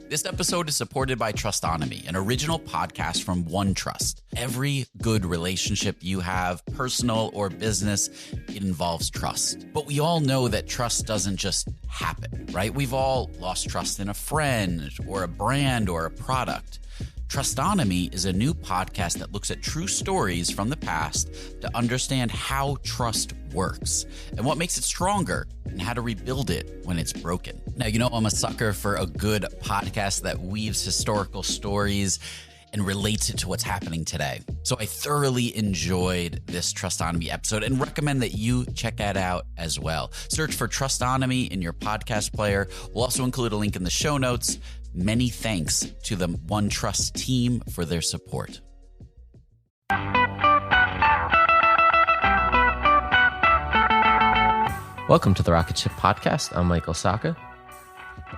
This episode is supported by Trustonomy, an original podcast from OneTrust. Every good relationship you have, personal or business, it involves trust. But we all know that trust doesn't just happen, right? We've all lost trust in a friend or a brand or a product. Trustonomy is a new podcast that looks at true stories from the past to understand how trust works and what makes it stronger and how to rebuild it when it's broken. Now, you know, I'm a sucker for a good podcast that weaves historical stories and relates it to what's happening today. So I thoroughly enjoyed this Trustonomy episode and recommend that you check that out as well. Search for Trustonomy in your podcast player. We'll also include a link in the show notes. Many thanks to the OneTrust team for their support. Welcome to the Rocketship podcast. I'm Michael Saadia.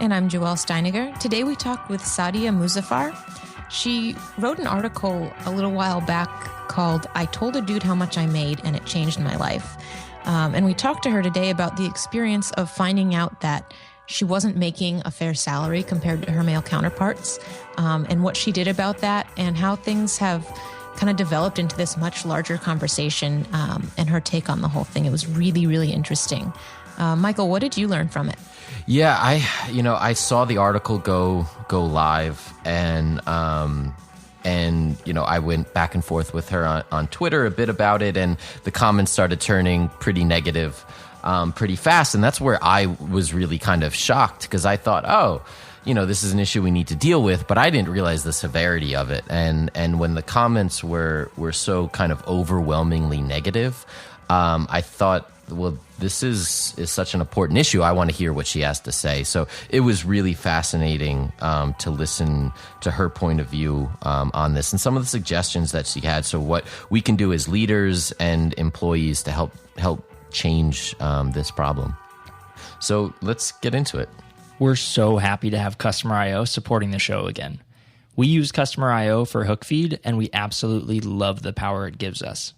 And I'm Joelle Steiniger. Today we talked with Saadia Muzaffar. She wrote an article a little while back called "I Told a Dude How Much I Made and It Changed My Life." And we talked to her today about the experience of finding out that she wasn't making a fair salary compared to her male counterparts, and what she did about that and how things have kind of developed into this much larger conversation, and her take on the whole thing. It was really, really interesting. Michael, what did you learn from it? Yeah, I saw the article go live, and I went back and forth with her on Twitter a bit about it, and the comments started turning pretty negative pretty fast. And that's where I was really kind of shocked, because I thought, this is an issue we need to deal with, but I didn't realize the severity of it. And when the comments were so kind of overwhelmingly negative, I thought, well, this is such an important issue. I want to hear what she has to say. So it was really fascinating to listen to her point of view on this and some of the suggestions that she had. So what we can do as leaders and employees to help change this problem. So let's get into it. We're so happy to have Customer.io supporting the show again. We use Customer.io for Hookfeed, and we absolutely love the power it gives us.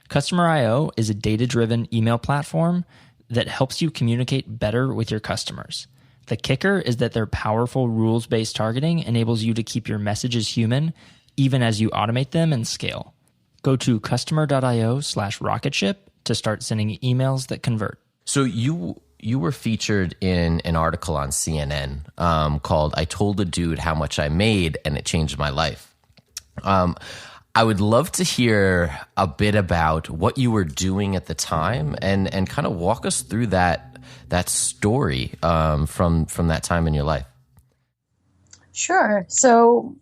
Customer.io is a data-driven email platform that helps you communicate better with your customers. The kicker is that their powerful rules-based targeting enables you to keep your messages human, even as you automate them and scale. Go to customer.io/rocketship to start sending emails that convert. So you were featured in an article on CNN called "I Told a Dude How Much I Made and It Changed My Life." I would love to hear a bit about what you were doing at the time and kind of walk us through that story from that time in your life. Sure. So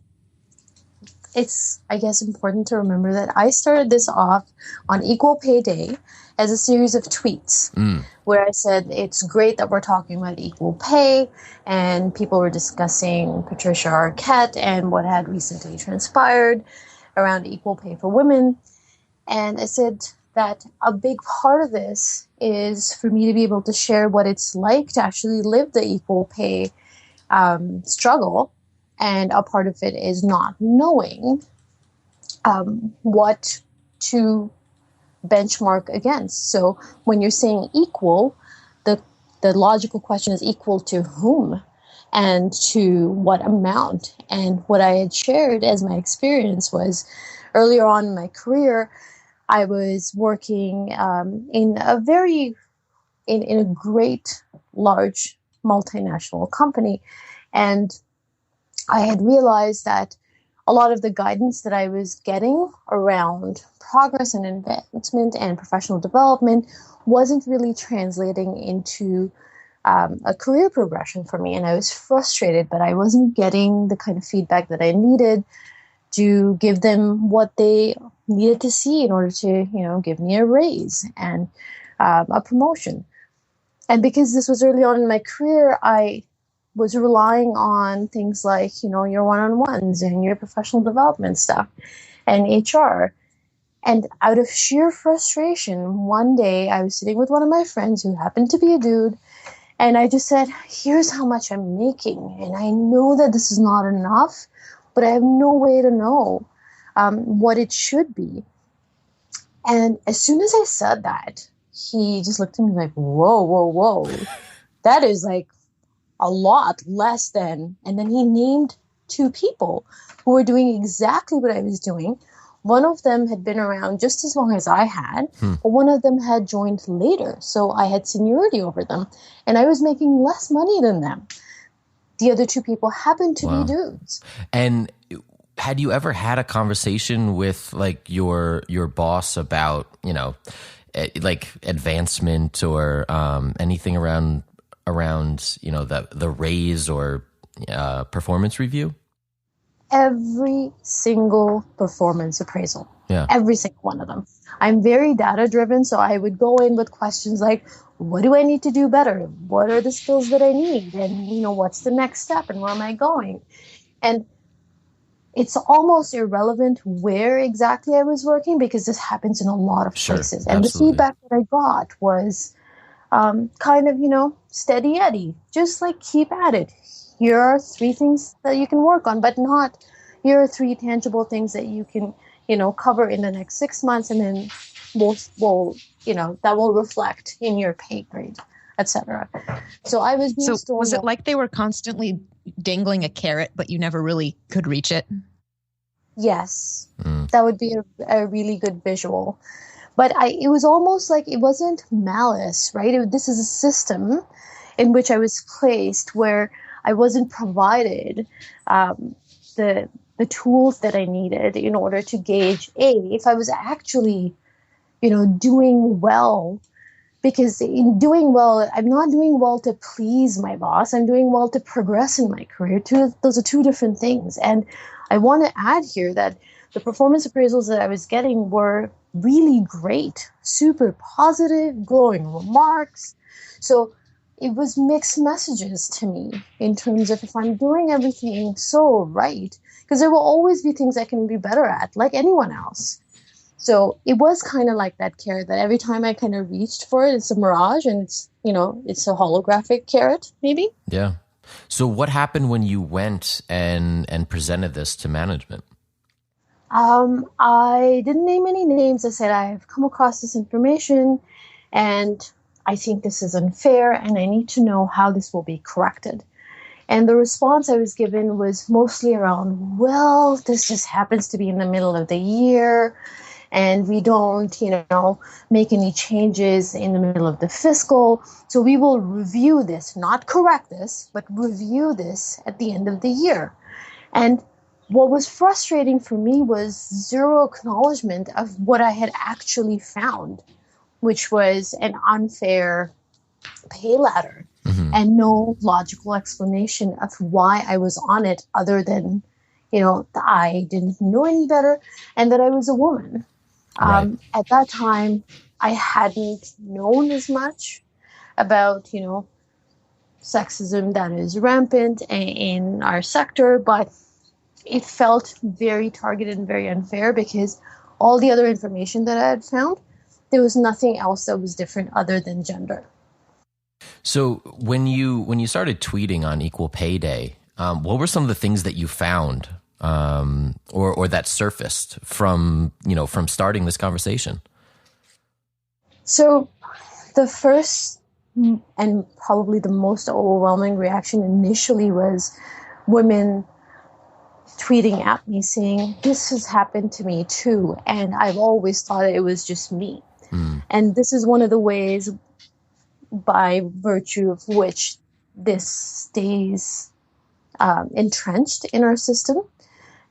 it's, I guess, important to remember that I started this off on Equal Pay Day as a series of tweets where I said, it's great that we're talking about equal pay, and people were discussing Patricia Arquette and what had recently transpired around equal pay for women. And I said that a big part of this is for me to be able to share what it's like to actually live the equal pay struggle. And a part of it is not knowing what to benchmark against. So when you're saying equal, the logical question is equal to whom and to what amount. And what I had shared as my experience was earlier on in my career, I was working in a great large multinational company, and I had realized that a lot of the guidance that I was getting around progress and advancement and professional development wasn't really translating into a career progression for me. And I was frustrated, but I wasn't getting the kind of feedback that I needed to give them what they needed to see in order to, give me a raise and a promotion. And because this was early on in my career, I was relying on things like, your one-on-ones and your professional development stuff and HR. And out of sheer frustration, one day I was sitting with one of my friends who happened to be a dude, and I just said, here's how much I'm making. And I know that this is not enough, but I have no way to know what it should be. And as soon as I said that, he just looked at me like, whoa. That is like a lot less than, and then he named two people who were doing exactly what I was doing. One of them had been around just as long as I had, but one of them had joined later. So I had seniority over them, and I was making less money than them. The other two people happened to be dudes. And had you ever had a conversation with like your boss about, you know, like advancement or anything around you know, the raise or performance review? Every single performance appraisal. Yeah. Every single one of them. I'm very data driven, so I would go in with questions like, what do I need to do better? What are the skills that I need? And, you know, what's the next step and where am I going? And it's almost irrelevant where exactly I was working because this happens in a lot of places. And the feedback that I got was kind of, you know, steady Eddie, just like keep at it. Here are 3 things that you can work on, but not here are 3 tangible things that you can, you know, cover in the next 6 months, and then will you know, that will reflect in your pay grade, etc. So I was being So was it like they were constantly dangling a carrot, but you never really could reach it? Yes, that would be a really good visual. But it was almost like it wasn't malice, right? This is a system in which I was placed where I wasn't provided the tools that I needed in order to gauge if I was actually, you know, doing well. Because in doing well, I'm not doing well to please my boss. I'm doing well to progress in my career. Those are 2 different things. And I want to add here that the performance appraisals that I was getting were really great, super positive, glowing remarks. So it was mixed messages to me in terms of if I'm doing everything so right, because there will always be things I can be better at, like anyone else. So it was kind of like that carrot that every time I kind of reached for it, it's a mirage and it's, you know, it's a holographic carrot, maybe. Yeah. So what happened when you went and presented this to management? I didn't name any names. I said, I've come across this information and I think this is unfair and I need to know how this will be corrected. And the response I was given was mostly around, well, this just happens to be in the middle of the year and we don't, you know, make any changes in the middle of the fiscal. So we will review this, not correct this, but review this at the end of the year. And what was frustrating for me was zero acknowledgement of what I had actually found, which was an unfair pay ladder and no logical explanation of why I was on it other than, you know, that I didn't know any better and that I was a woman. Right. At that time, I hadn't known as much about, you know, sexism that is rampant in our sector, but it felt very targeted and very unfair because all the other information that I had found, there was nothing else that was different other than gender. So when you started tweeting on Equal Pay Day, what were some of the things that you found or that surfaced from starting this conversation? So the first and probably the most overwhelming reaction initially was women tweeting at me saying, this has happened to me too, and I've always thought it was just me. And this is one of the ways by virtue of which this stays entrenched in our system,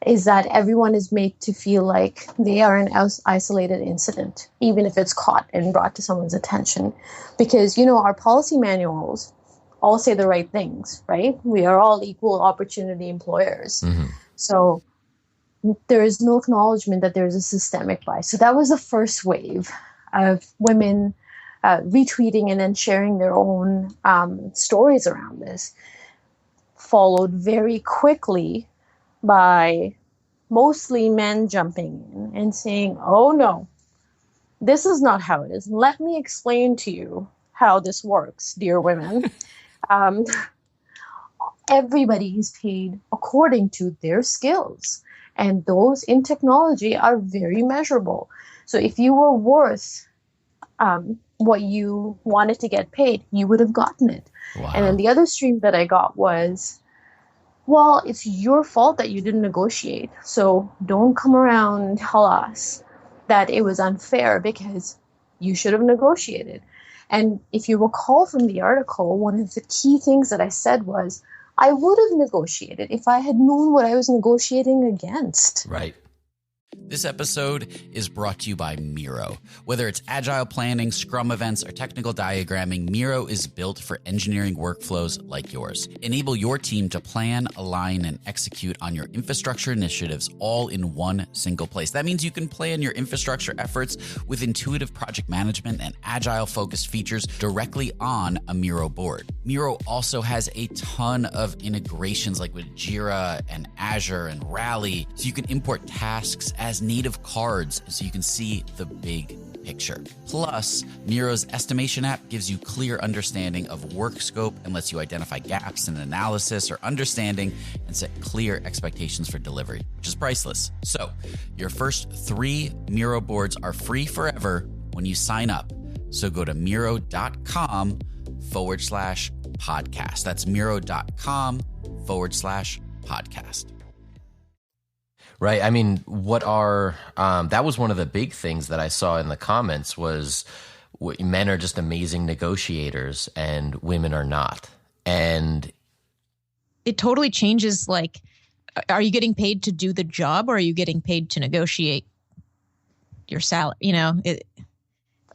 is that everyone is made to feel like they are an isolated incident, even if it's caught and brought to someone's attention. Because, you know, our policy manuals all say the right things, right? We are all equal opportunity employers. So there is no acknowledgement that there's a systemic bias. So that was the first wave of women retweeting and then sharing their own stories around this, followed very quickly by mostly men jumping in and saying, oh no, this is not how it is. Let me explain to you how this works, dear women. Everybody is paid according to their skills, and those in technology are very measurable. So if you were worth what you wanted to get paid, you would have gotten it. Wow. And then the other stream that I got was, well, it's your fault that you didn't negotiate. So don't come around and tell us that it was unfair because you should have negotiated. And if you recall from the article, one of the key things that I said was, I would have negotiated if I had known what I was negotiating against. Right. This episode is brought to you by Miro. Whether it's agile planning, Scrum events, or technical diagramming, Miro is built for engineering workflows like yours. Enable your team to plan, align, and execute on your infrastructure initiatives all in one single place. That means you can plan your infrastructure efforts with intuitive project management and agile-focused features directly on a Miro board. Miro also has a ton of integrations like with Jira and Azure and Rally, so you can import tasks as native cards so you can see the big picture. Plus, Miro's estimation app gives you clear understanding of work scope and lets you identify gaps in analysis or understanding and set clear expectations for delivery, which is priceless. So, your first 3 Miro boards are free forever when you sign up. So go to Miro.com/podcast. That's Miro.com/podcast. Right. I mean, that was one of the big things that I saw in the comments was men are just amazing negotiators and women are not. And it totally changes, like, are you getting paid to do the job or are you getting paid to negotiate your salary?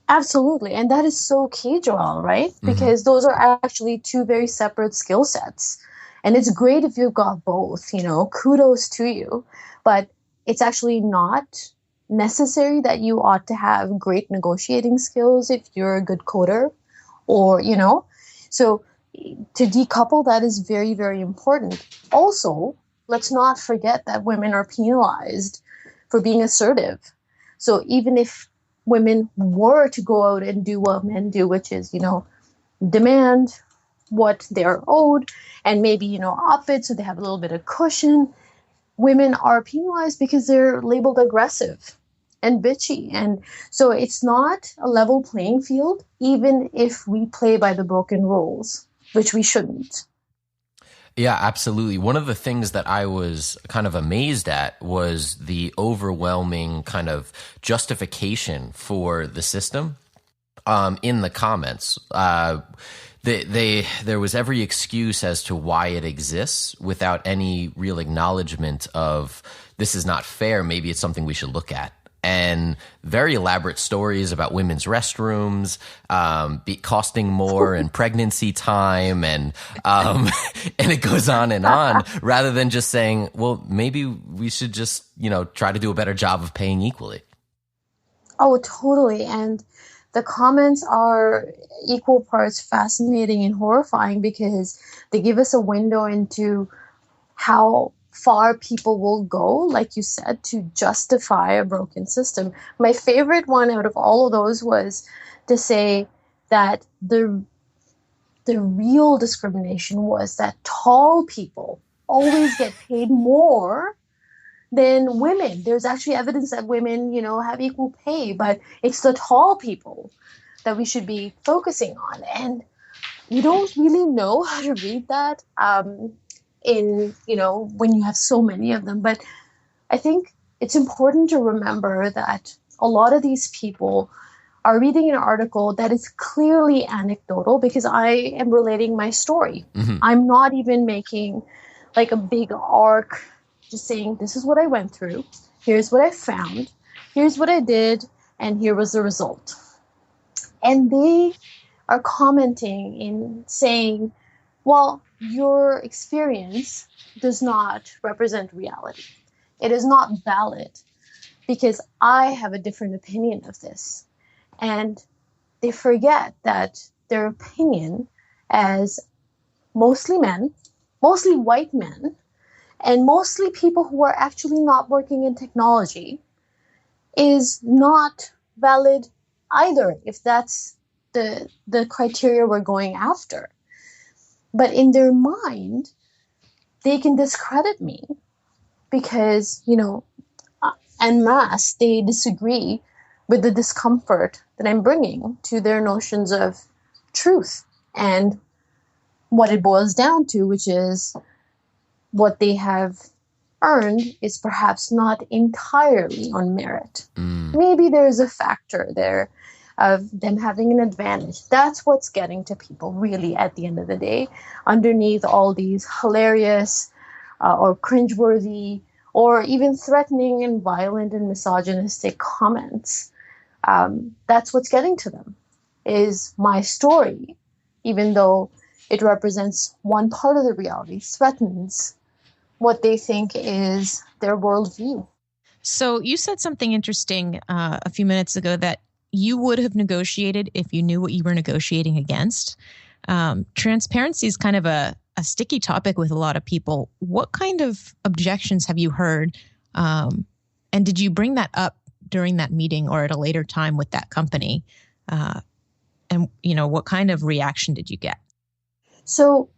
Absolutely. And that is so key, Joel, right? Because those are actually 2 very separate skill sets. And it's great if you've got both, kudos to you. But it's actually not necessary that you ought to have great negotiating skills if you're a good coder or, So to decouple that is very, very important. Also, let's not forget that women are penalized for being assertive. So even if women were to go out and do what men do, which is, demand what they're owed and maybe, up it so they have a little bit of cushion, women are penalized because they're labeled aggressive and bitchy. And so it's not a level playing field, even if we play by the broken rules, which we shouldn't. yeah, absolutely. One of the things that I was kind of amazed at was the overwhelming kind of justification for the system in the comments. There was every excuse as to why it exists without any real acknowledgement of this is not fair. Maybe it's something we should look at. And very elaborate stories about women's restrooms costing more and pregnancy time and it goes on, rather than just saying, well, maybe we should just, try to do a better job of paying equally. Oh, totally. And the comments are equal parts fascinating and horrifying because they give us a window into how far people will go, like you said, to justify a broken system. My favorite one out of all of those was to say that the real discrimination was that tall people always get paid more than women. There's actually evidence that women, have equal pay, but it's the tall people that we should be focusing on. And you don't really know how to read that when you have so many of them. But I think it's important to remember that a lot of these people are reading an article that is clearly anecdotal because I am relating my story. Mm-hmm. I'm not even making like a big arc, just saying, this is what I went through. Here's what I found. Here's what I did. And here was the result. And they are commenting in saying, well, your experience does not represent reality. It is not valid because I have a different opinion of this. And they forget that their opinion as mostly men, mostly white men, and mostly people who are actually not working in technology is not valid either, if that's the criteria we're going after. But in their mind, they can discredit me because, en masse, they disagree with the discomfort that I'm bringing to their notions of truth and what it boils down to, which is what they have earned is perhaps not entirely on merit. Maybe there's a factor there of them having an advantage. That's what's getting to people really at the end of the day, underneath all these hilarious or cringeworthy or even threatening and violent and misogynistic comments. That's what's getting to them, is my story, even though it represents one part of the reality, threatens what they think is their worldview. So you said something interesting a few minutes ago, that you would have negotiated if you knew what you were negotiating against. Transparency is kind of a sticky topic with a lot of people. What kind of objections have you heard? And did you bring that up during that meeting or at a later time with that company? And, what kind of reaction did you get? So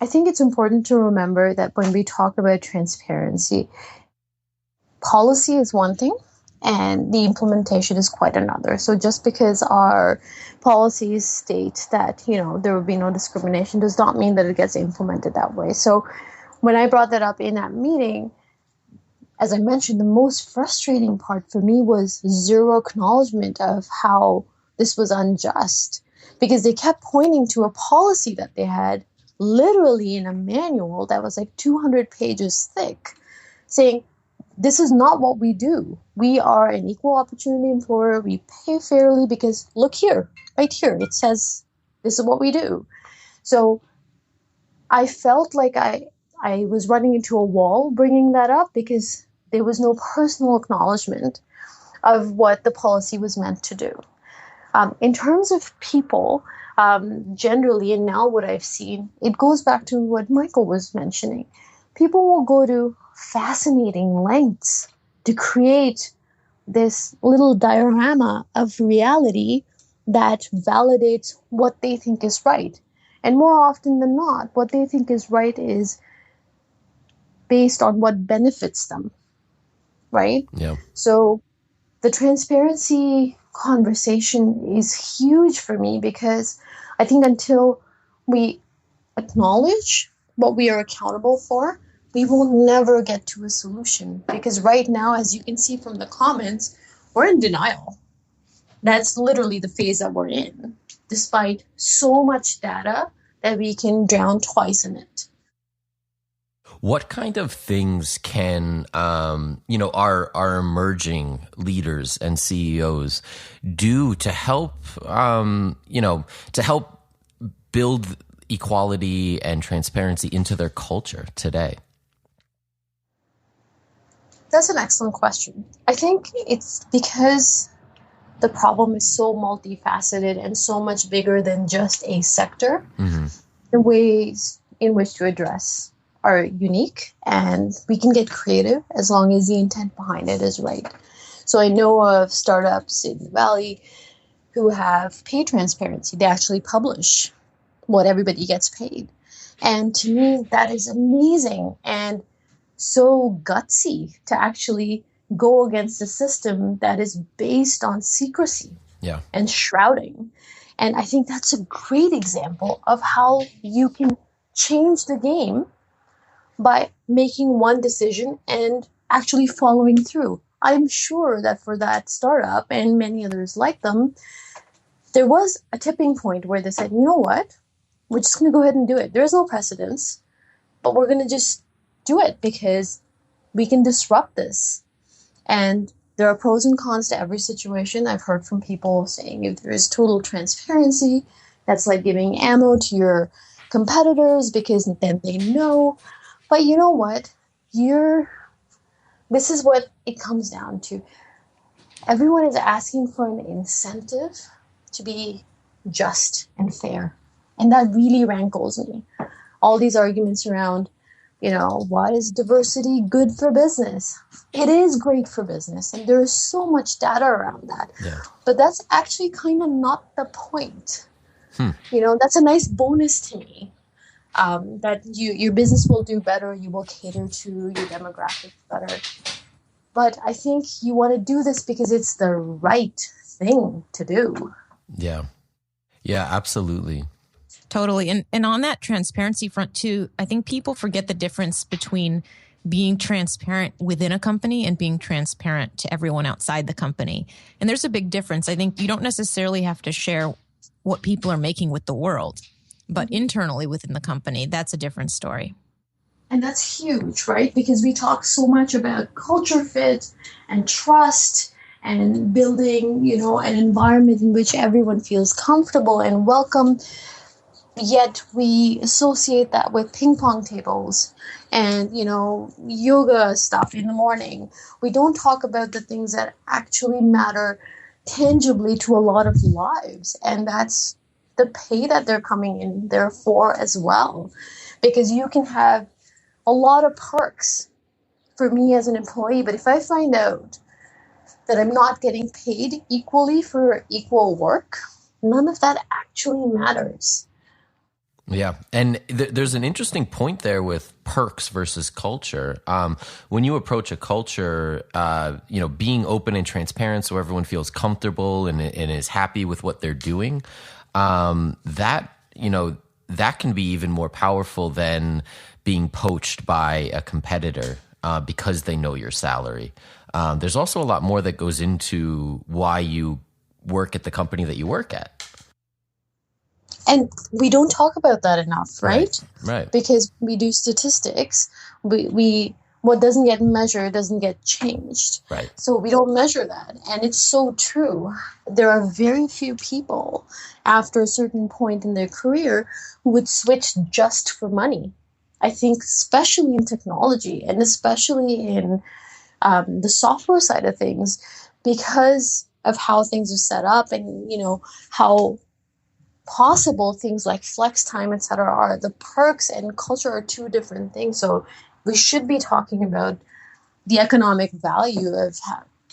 I think it's important to remember that when we talk about transparency, policy is one thing and the implementation is quite another. So just because our policies state that, there will be no discrimination does not mean that it gets implemented that way. So when I brought that up in that meeting, as I mentioned, the most frustrating part for me was zero acknowledgement of how this was unjust, because they kept pointing to a policy that they had literally in a manual that was like 200 pages thick, saying, this is not what we do. We are an equal opportunity employer. We pay fairly because look here, right here, it says this is what we do. So I felt like I was running into a wall bringing that up because there was no personal acknowledgement of what the policy was meant to do. In terms of people, generally, and now what I've seen, it goes back to what Michael was mentioning. People will go to fascinating lengths to create this little diorama of reality that validates what they think is right. And more often than not, what they think is right is based on what benefits them, right? Yeah. So the transparency conversation is huge for me, because I think until we acknowledge what we are accountable for, we will never get to a solution. Because right now, as you can see from the comments, we're in denial. That's literally the phase that we're in, despite so much data that we can drown twice in it. What kind of things can our emerging leaders and CEOs do to help build equality and transparency into their culture today? That's an excellent question. I think it's because the problem is so multifaceted and so much bigger than just a sector. Mm-hmm. The ways in which to address are unique, and we can get creative as long as the intent behind it is right. So I know of startups in the Valley who have pay transparency. They actually publish what everybody gets paid. And to me, that is amazing and so gutsy to actually go against a system that is based on secrecy and shrouding. And I think that's a great example of how you can change the game by making one decision and actually following through. I'm sure that for that startup and many others like them, there was a tipping point where they said, you know what, we're just going to go ahead and do it. There's no precedence, but we're going to just do it because we can disrupt this. And there are pros and cons to every situation. I've heard from people saying if there is total transparency, that's like giving ammo to your competitors because then they know. But you know what? This is what it comes down to. Everyone is asking for an incentive to be just and fair. And that really rankles me. All these arguments around, why is diversity good for business? It is great for business. And there is so much data around that. Yeah. But that's actually kind of not the point. That's a nice bonus to me. That your business will do better, you will cater to your demographics better. but I think you want to do this because it's the right thing to do. Yeah. Yeah, absolutely. Totally. And on that transparency front too, I think people forget the difference between being transparent within a company and being transparent to everyone outside the company. And there's a big difference. I think you don't necessarily have to share what people are making with the world, but internally within the company, that's a different story. And that's huge, right? Because we talk so much about culture fit and trust and building, an environment in which everyone feels comfortable and welcome. Yet we associate that with ping pong tables and, yoga stuff in the morning. We don't talk about the things that actually matter tangibly to a lot of lives. And that's the pay that they're coming in there for as well. Because you can have a lot of perks for me as an employee, but if I find out that I'm not getting paid equally for equal work, none of that actually matters. Yeah. And there's an interesting point there with perks versus culture. When you approach a culture, being open and transparent so everyone feels comfortable and is happy with what they're doing, that can be even more powerful than being poached by a competitor because they know your salary. There's also a lot more that goes into why you work at the company that you work at. And we don't talk about that enough, right? Right. Because we do statistics. We what doesn't get measured doesn't get changed. Right. So we don't measure that. And it's so true. There are very few people after a certain point in their career who would switch just for money. I think especially in technology and especially in the software side of things, because of how things are set up and, how possible things like flex time, etc., are. The perks and culture are two different things. So we should be talking about the economic value of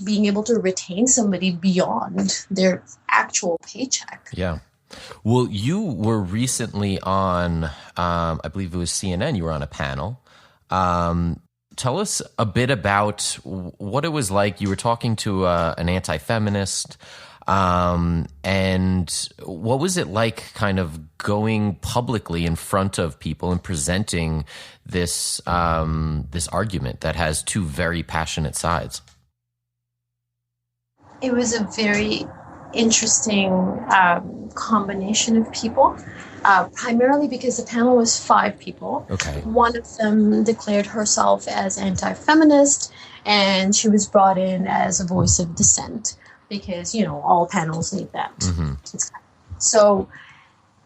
being able to retain somebody beyond their actual paycheck. Yeah. Well, you were recently on, I believe it was CNN, you were on a panel. Tell us a bit about what it was like. You were talking to an anti-feminist. And what was it like kind of going publicly in front of people and presenting this argument that has two very passionate sides? It was a very interesting combination of people, primarily because the panel was 5 people. Okay. One of them declared herself as anti-feminist, and she was brought in as a voice of dissent. Because, all panels need that. Mm-hmm. So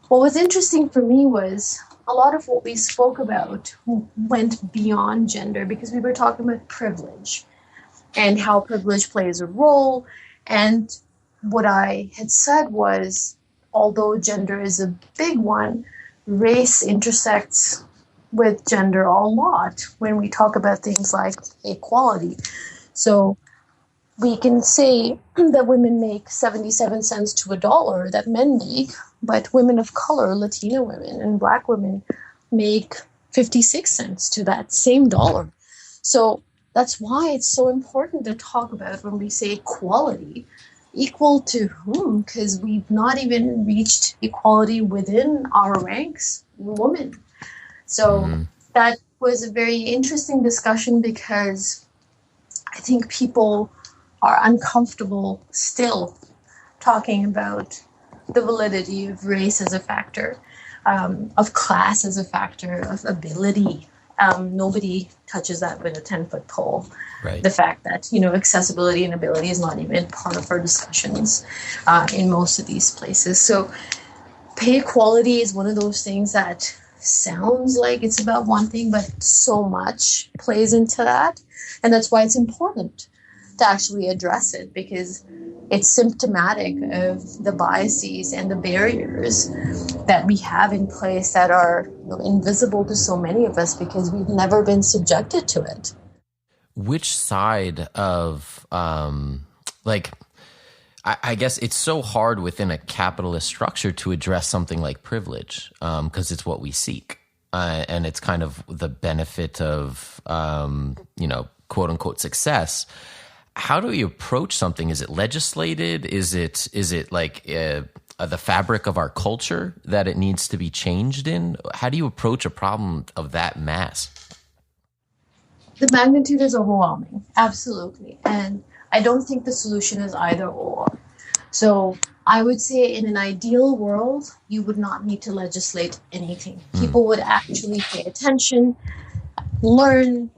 what was interesting for me was a lot of what we spoke about went beyond gender because we were talking about privilege and how privilege plays a role. And what I had said was, although gender is a big one, race intersects with gender a lot when we talk about things like equality. So we can say that women make 77 cents to $1 that men make, but women of color, Latina women and Black women make 56 cents to that same dollar. So that's why it's so important to talk about when we say equality. Equal to whom? Because we've not even reached equality within our ranks, women. So that was a very interesting discussion because I think people are uncomfortable still talking about the validity of race as a factor, of class as a factor, of ability. Nobody touches that with a 10-foot pole. Right. The fact that, accessibility and ability is not even part of our discussions in most of these places. So pay equality is one of those things that sounds like it's about one thing, but so much plays into that. And that's why it's important to actually address it, because it's symptomatic of the biases and the barriers that we have in place that are invisible to so many of us because we've never been subjected to it. Which side of, I guess it's so hard within a capitalist structure to address something like privilege because it's what we seek. And it's kind of the benefit of, quote unquote success. How do you approach something? Is it legislated? Is it like the fabric of our culture that it needs to be changed in? How do you approach a problem of that mass? The magnitude is overwhelming, absolutely. And I don't think the solution is either or. So I would say in an ideal world, you would not need to legislate anything. People would actually pay attention, learn,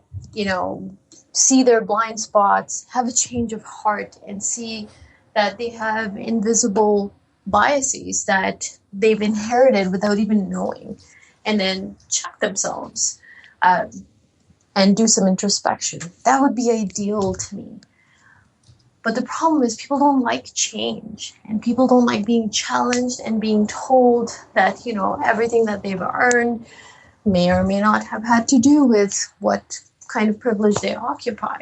see their blind spots, have a change of heart, and see that they have invisible biases that they've inherited without even knowing, and then check themselves and do some introspection. That would be ideal to me. But the problem is people don't like change, and people don't like being challenged and being told that, everything that they've earned may or may not have had to do with what kind of privilege they occupy.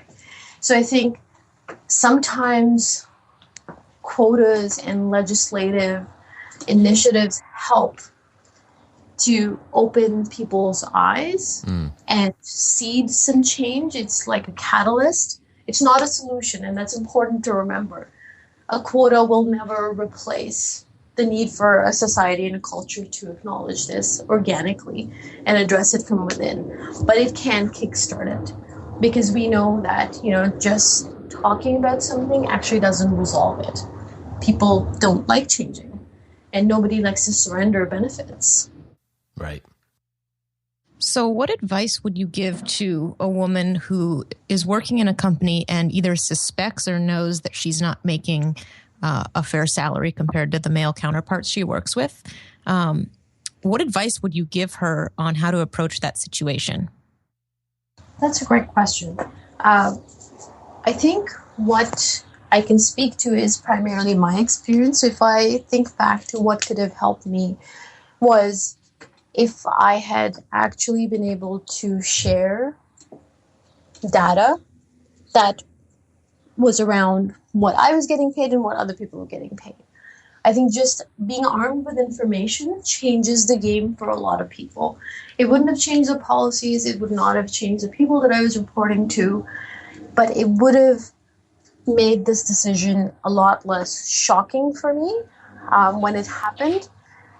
So I think sometimes quotas and legislative initiatives help to open people's eyes and seed some change. It's like a catalyst. It's not a solution, and that's important to remember. A quota will never replace the need for a society and a culture to acknowledge this organically and address it from within. But it can kickstart it, because we know that, just talking about something actually doesn't resolve it. People don't like changing, and nobody likes to surrender benefits. Right. So what advice would you give to a woman who is working in a company and either suspects or knows that she's not making a fair salary compared to the male counterparts she works with? What advice would you give her on how to approach that situation? That's a great question. I think what I can speak to is primarily my experience. If I think back to what could have helped me, was if I had actually been able to share data that was around what I was getting paid and what other people were getting paid. I think just being armed with information changes the game for a lot of people. It wouldn't have changed the policies. It would not have changed the people that I was reporting to, but it would have made this decision a lot less shocking for me when it happened.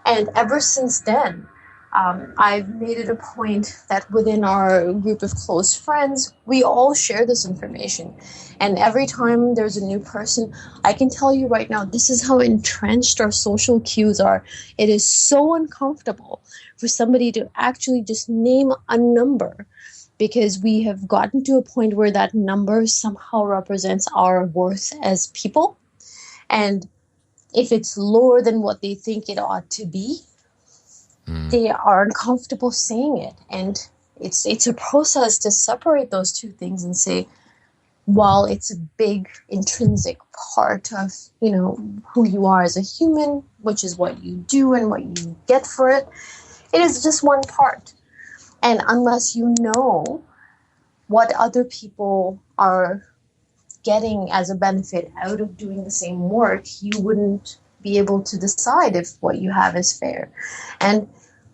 And ever since then, I've made it a point that within our group of close friends, we all share this information. And every time there's a new person, I can tell you right now, this is how entrenched our social cues are. It is so uncomfortable for somebody to actually just name a number, because we have gotten to a point where that number somehow represents our worth as people. And if it's lower than what they think it ought to be, they are uncomfortable saying it. And it's a process to separate those two things and say, while it's a big intrinsic part of, who you are as a human, which is what you do and what you get for it, it is just one part. And unless you know what other people are getting as a benefit out of doing the same work, you wouldn't be able to decide if what you have is fair. And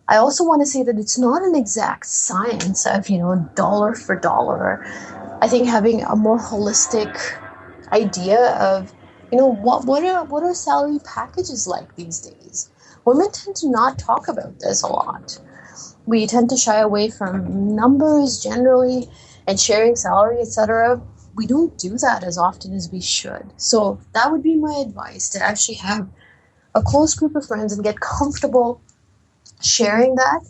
I also want to say that it's not an exact science of, dollar for dollar. I think having a more holistic idea of, what are salary packages like these days? Women tend to not talk about this a lot. We tend to shy away from numbers generally and sharing salary, etc. We don't do that as often as we should. So that would be my advice, to actually have a close group of friends and get comfortable sharing that.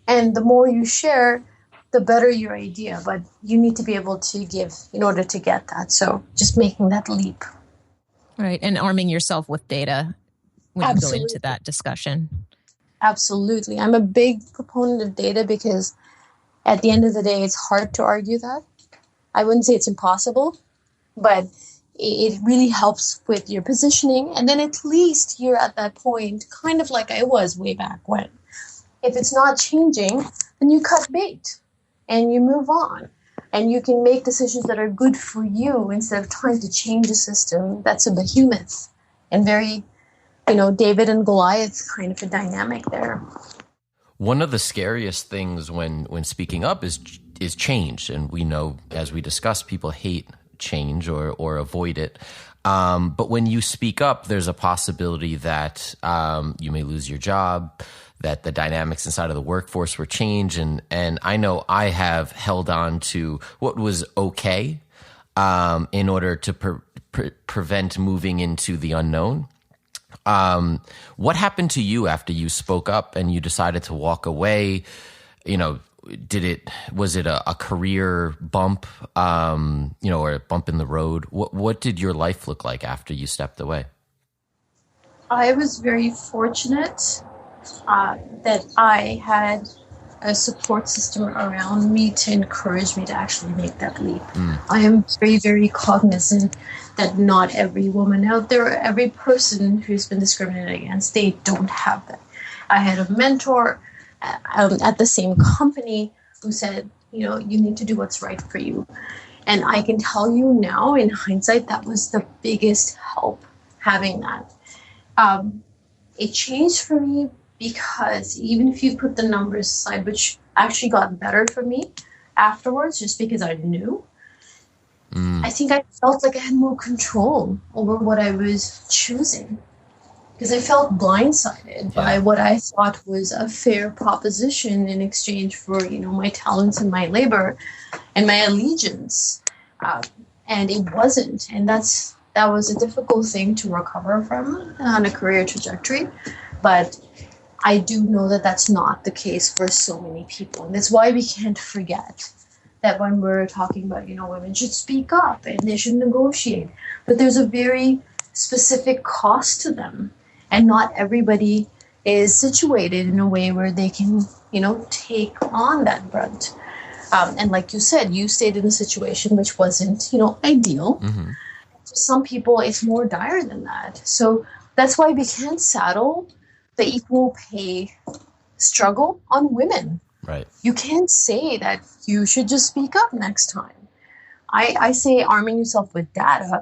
And the more you share, the better your idea. But you need to be able to give in order to get that. So just making that leap. Right. And arming yourself with data when you go into that discussion. Absolutely. I'm a big proponent of data, because at the end of the day, it's hard to argue that. I wouldn't say it's impossible, but it really helps with your positioning. And then at least you're at that point, kind of like I was way back when. If it's not changing, then you cut bait and you move on. And you can make decisions that are good for you instead of trying to change a system that's a behemoth and very, David and Goliath kind of a dynamic there. One of the scariest things when speaking up is is change. And we know, as we discussed, people hate change or avoid it. But when you speak up, there's a possibility that you may lose your job, that the dynamics inside of the workforce will change. And I know I have held on to what was okay in order to prevent moving into the unknown. What happened to you after you spoke up and you decided to walk away? You know, was it a career bump, or a bump in the road? What did your life look like after you stepped away? I was very fortunate that I had a support system around me to encourage me to actually make that leap. I am very, very cognizant that not every woman out there, every person who's been discriminated against, they don't have that. I had a mentor at the same company who said, you need to do what's right for you. And I can tell you now, in hindsight, that was the biggest help, having that. It changed for me because even if you put the numbers aside, which actually got better for me afterwards, just because I knew, I think I felt like I had more control over what I was choosing. Because I felt blindsided by what I thought was a fair proposition in exchange for, my talents and my labor and my allegiance. And it wasn't. And that was a difficult thing to recover from on a career trajectory. But I do know that that's not the case for so many people. And that's why we can't forget that when we're talking about, women should speak up and they should negotiate. But there's a very specific cost to them. And not everybody is situated in a way where they can, take on that brunt. And like you said, you stayed in a situation which wasn't, ideal. Mm-hmm. For some people, it's more dire than that. So that's why we can't saddle the equal pay struggle on women. Right. You can't say that you should just speak up next time. I say arming yourself with data.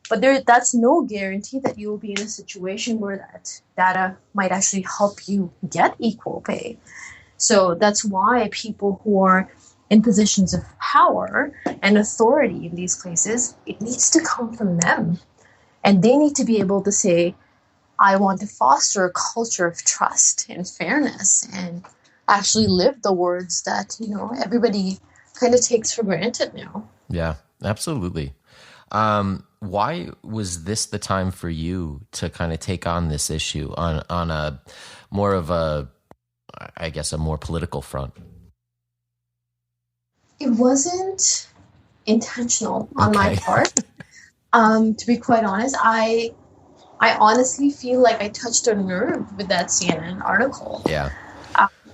But that's no guarantee that you will be in a situation where that data might actually help you get equal pay. So that's why people who are in positions of power and authority in these places, it needs to come from them. And they need to be able to say, I want to foster a culture of trust and fairness and actually live the words that, everybody kind of takes for granted now. Yeah, absolutely. Why was this the time for you to kind of take on this issue on a more of a more political front? It wasn't intentional on my part. To be quite honest, I honestly feel like I touched a nerve with that CNN article. Yeah.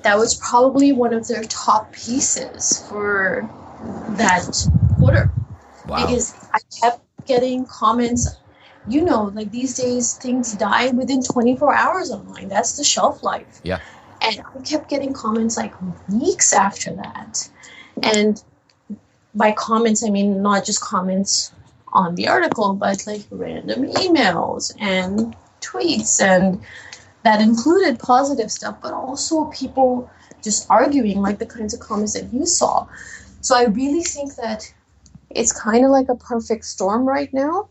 That was probably one of their top pieces for that quarter. Wow. Because I kept getting comments, like these days things die within 24 hours online. That's the shelf life. Yeah. And I kept getting comments like weeks after that. And by comments, I mean not just comments on the article, but like random emails and tweets. And that included positive stuff, but also people just arguing, like the kinds of comments that you saw. So I really think that it's kind of like a perfect storm right now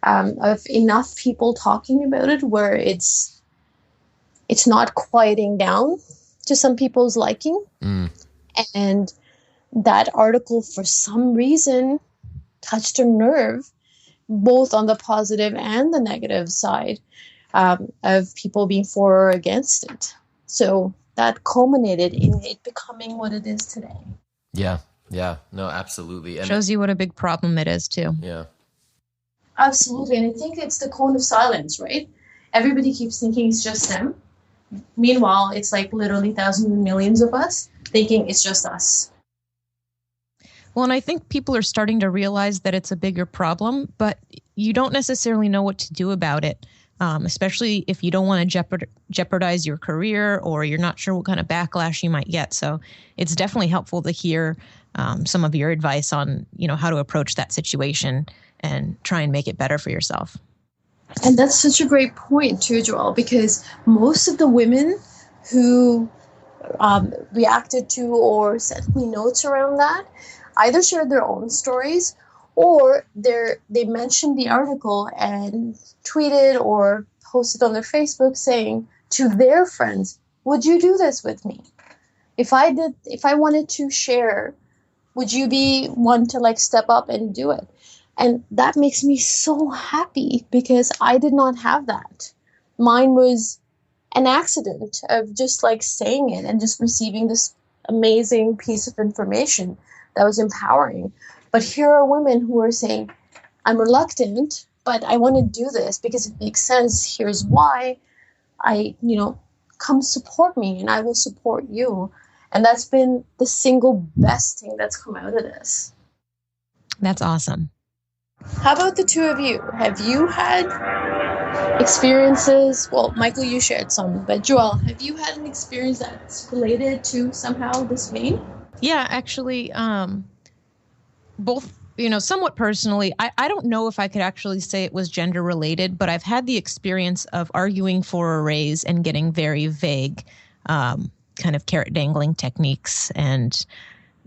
of enough people talking about it where it's not quieting down to some people's liking. And that article, for some reason, touched a nerve, both on the positive and the negative side of people being for or against it. So that culminated in it becoming what it is today. Yeah. Yeah, no, absolutely. And shows you what a big problem it is too. Yeah. Absolutely. And I think it's the cone of silence, right? Everybody keeps thinking it's just them. Meanwhile, it's like literally thousands and millions of us thinking it's just us. Well, and I think people are starting to realize that it's a bigger problem, but you don't necessarily know what to do about it, especially if you don't want to jeopardize your career or you're not sure what kind of backlash you might get. So it's definitely helpful to hear some of your advice on, how to approach that situation and try and make it better for yourself. And that's such a great point too, Joelle, because most of the women who reacted to or sent me notes around that either shared their own stories or they mentioned the article and tweeted or posted on their Facebook saying to their friends, would you do this with me? If I wanted to share, would you be one to like step up and do it? And that makes me so happy because I did not have that. Mine was an accident of just like saying it and just receiving this amazing piece of information that was empowering. But here are women who are saying, I'm reluctant, but I want to do this because it makes sense. Here's why. Come support me and I will support you. And that's been the single best thing that's come out of this. That's awesome. How about the two of you? Have you had experiences? Well, Michael, you shared some, but Joelle, have you had an experience that's related to somehow this vein? Yeah, actually, both, somewhat personally, I don't know if I could actually say it was gender related, but I've had the experience of arguing for a raise and getting very vague, kind of carrot dangling techniques and,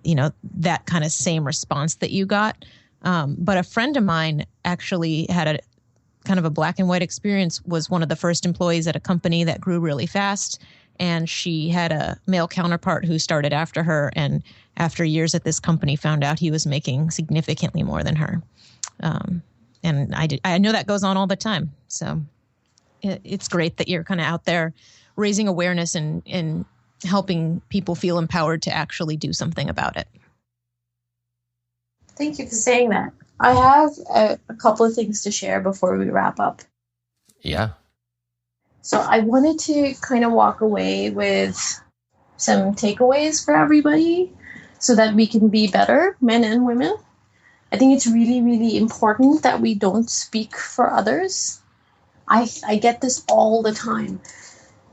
that kind of same response that you got. But a friend of mine actually had a kind of a black and white experience, was one of the first employees at a company that grew really fast. And she had a male counterpart who started after her. And after years at this company, found out he was making significantly more than her. And I know that goes on all the time. So it's great that you're kind of out there raising awareness and helping people feel empowered to actually do something about it. Thank you for saying that. I have a couple of things to share before we wrap up. Yeah. So I wanted to kind of walk away with some takeaways for everybody so that we can be better, men and women. I think it's really, really important that we don't speak for others. I get this all the time.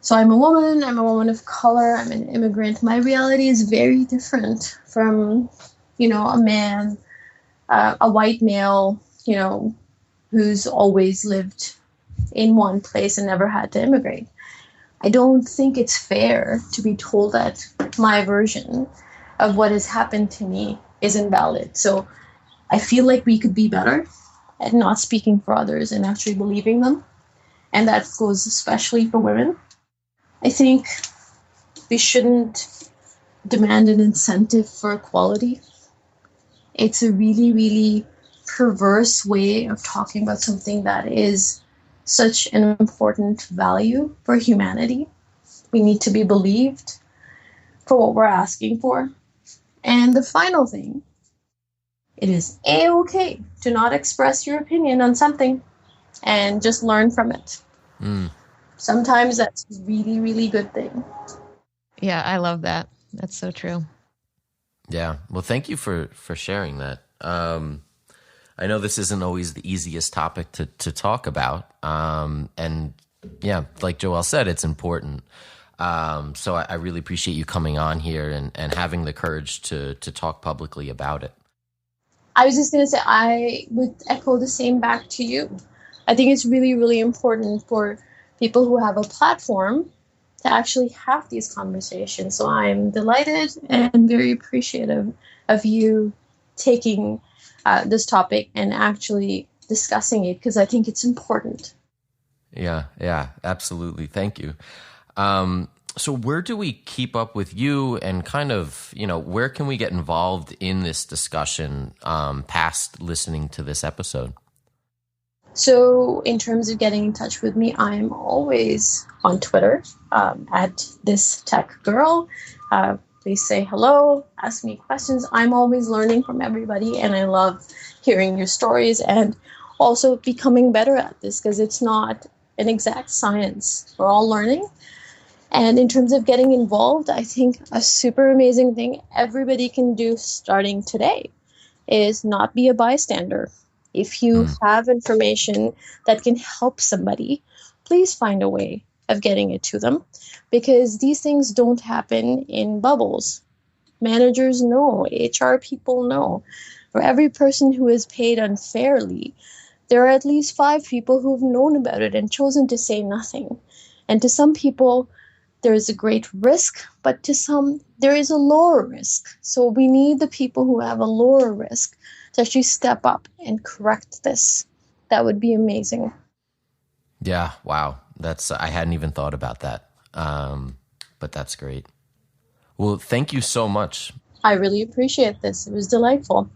So I'm a woman of color, I'm an immigrant. My reality is very different from, a man, a white male, who's always lived in one place and never had to immigrate. I don't think it's fair to be told that my version of what has happened to me is invalid. So I feel like we could be better at not speaking for others and actually believing them. And that goes especially for women. I think we shouldn't demand an incentive for equality. It's a really, really perverse way of talking about something that is such an important value for humanity. We need to be believed for what we're asking for. And the final thing, it is A-okay to not express your opinion on something and just learn from it. Sometimes that's a really, really good thing. Yeah, I love that. That's so true. Yeah. Well, thank you for sharing that. I know this isn't always the easiest topic to talk about. And yeah, like Joelle said, it's important. So I really appreciate you coming on here and having the courage to talk publicly about it. I was just going to say, I would echo the same back to you. I think it's really, really important for people who have a platform to actually have these conversations. So I'm delighted and very appreciative of you taking this topic and actually discussing it, because I think it's important. Yeah, absolutely. Thank you. So where do we keep up with you, and kind of, where can we get involved in this discussion past listening to this episode? So in terms of getting in touch with me, I'm always on Twitter at this tech girl. Please say hello, ask me questions. I'm always learning from everybody, and I love hearing your stories and also becoming better at this, because it's not an exact science. We're all learning. And in terms of getting involved, I think a super amazing thing everybody can do starting today is not be a bystander. If you have information that can help somebody, please find a way of getting it to them, because these things don't happen in bubbles. Managers know, HR people know. For every person who is paid unfairly, there are at least 5 people who've known about it and chosen to say nothing. And to some people, there is a great risk, but to some, there is a lower risk. So we need the people who have a lower risk to actually step up and correct this. That would be amazing. Yeah. Wow. I hadn't even thought about that. But that's great. Well, thank you so much. I really appreciate this. It was delightful.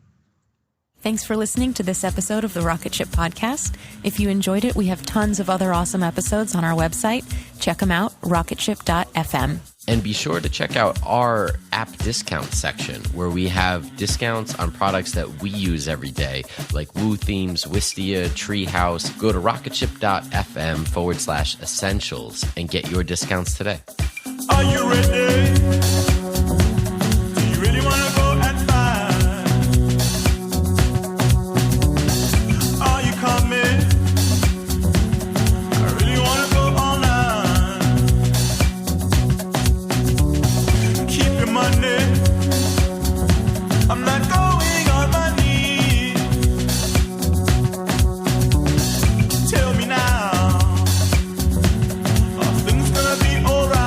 Thanks for listening to this episode of the Rocketship podcast. If you enjoyed it, we have tons of other awesome episodes on our website. Check them out, rocketship.fm. And be sure to check out our app discount section, where we have discounts on products that we use every day, like Woo Themes, Wistia, Treehouse. Go to rocketship.fm/essentials and get your discounts today. Are you ready? Do you really want to go and find? Are you coming? I really want to go all night. Keep your money. I'm not going on my knees. Tell me now, are things gonna be alright?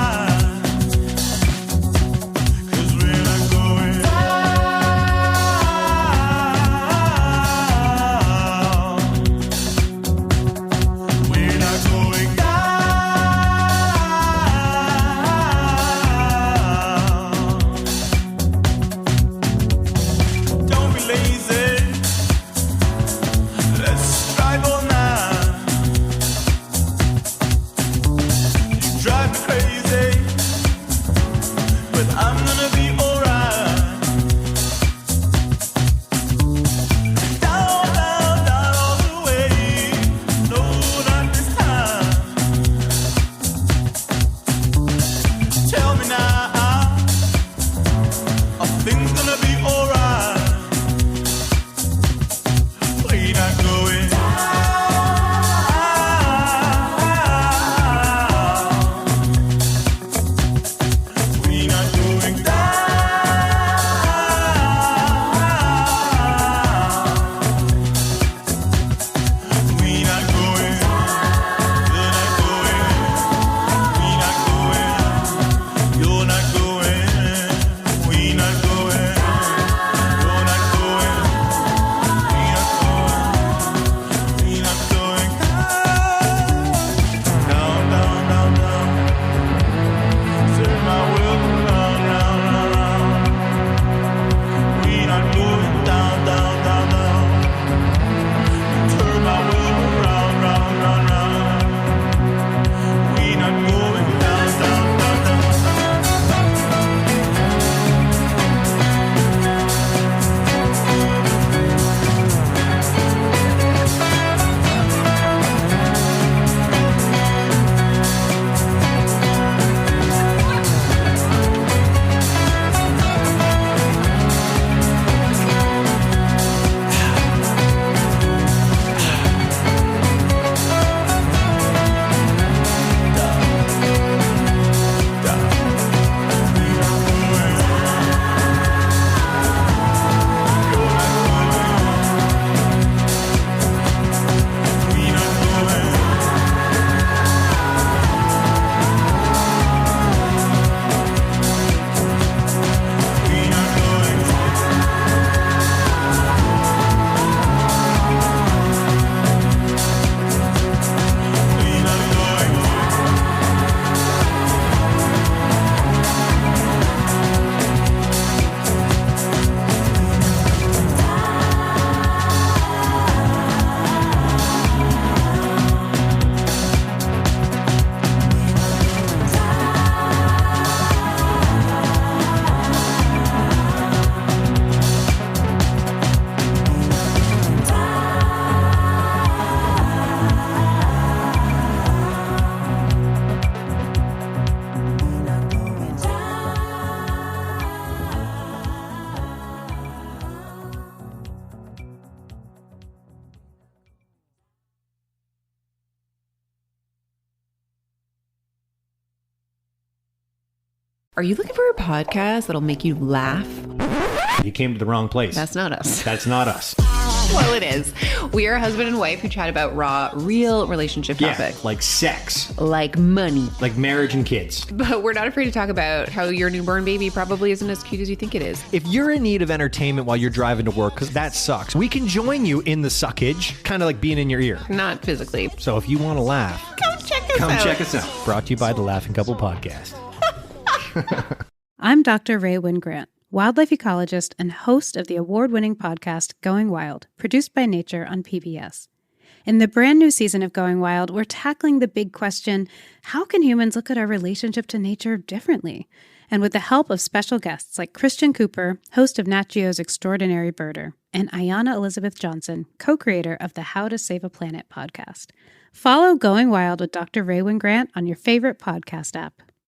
Are you looking for a podcast that'll make you laugh? you came to the wrong place. That's not us. That's not us. Well, it is. We are a husband and wife who chat about raw, real relationship topics. Like sex. Like money. Like marriage and kids. But we're not afraid to talk about how your newborn baby probably isn't as cute as you think it is. If you're in need of entertainment while you're driving to work, because that sucks, we can join you in the suckage, kind of like being in your ear. Not physically. So if you want to laugh, come check us out. Brought to you by the Laughing Couple Podcast. I'm Dr. Ray Wingrant, wildlife ecologist and host of the award-winning podcast Going Wild, produced by Nature on PBS. In the brand new season of Going Wild, we're tackling the big question, how can humans look at our relationship to nature differently? And with the help of special guests like Christian Cooper, host of Nat Geo's Extraordinary Birder, and Ayanna Elizabeth Johnson, co-creator of the How to Save a Planet podcast. Follow Going Wild with Dr. Ray Wingrant on your favorite podcast app.